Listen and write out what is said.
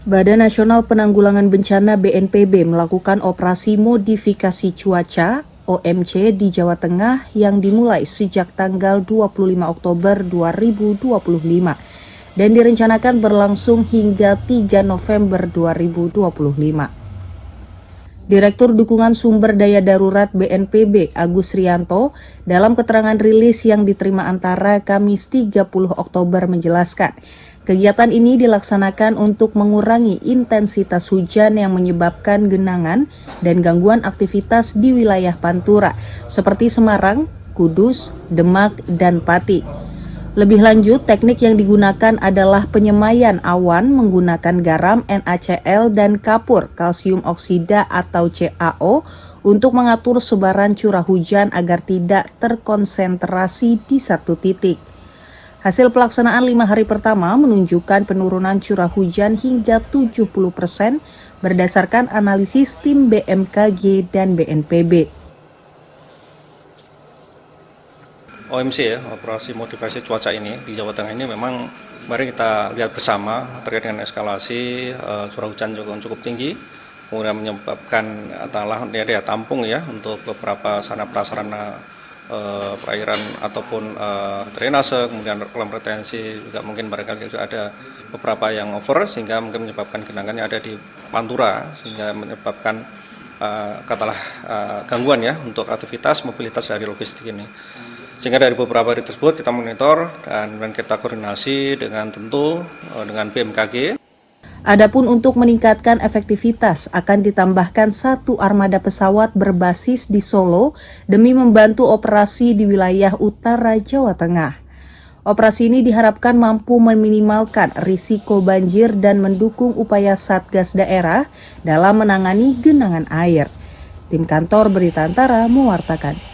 Badan Nasional Penanggulangan Bencana (BNPB) melakukan operasi modifikasi cuaca (OMC) di Jawa Tengah yang dimulai sejak tanggal 25 Oktober 2025 dan direncanakan berlangsung hingga 3 November 2025. Direktur Dukungan Sumber Daya Darurat BNPB Agus Rianto dalam keterangan rilis yang diterima Antara Kamis 30 Oktober menjelaskan, kegiatan ini dilaksanakan untuk mengurangi intensitas hujan yang menyebabkan genangan dan gangguan aktivitas di wilayah Pantura seperti Semarang, Kudus, Demak, dan Pati. Lebih lanjut, teknik yang digunakan adalah penyemaian awan menggunakan garam NaCl dan kapur kalsium oksida atau CaO untuk mengatur sebaran curah hujan agar tidak terkonsentrasi di satu titik. Hasil pelaksanaan 5 hari pertama menunjukkan penurunan curah hujan hingga 70% berdasarkan analisis tim BMKG dan BNPB. OMC ya, operasi modifikasi cuaca ini di Jawa Tengah ini memang mari kita lihat bersama terkait dengan eskalasi curah hujan cukup tinggi, kemudian menyebabkan daya tampung ya untuk beberapa sarana prasarana perairan ataupun drainase, kemudian kolam retensi juga mungkin barangkali juga ada beberapa yang over sehingga mungkin menyebabkan genangan yang ada di Pantura sehingga menyebabkan gangguan ya untuk aktivitas mobilitas dari logistik ini. Sehingga dari beberapa hari tersebut kita monitor dan kita koordinasi dengan BMKG. Adapun untuk meningkatkan efektivitas akan ditambahkan 1 armada pesawat berbasis di Solo demi membantu operasi di wilayah utara Jawa Tengah. Operasi ini diharapkan mampu meminimalkan risiko banjir dan mendukung upaya Satgas daerah dalam menangani genangan air. Tim Kantor Berita Antara mewartakan.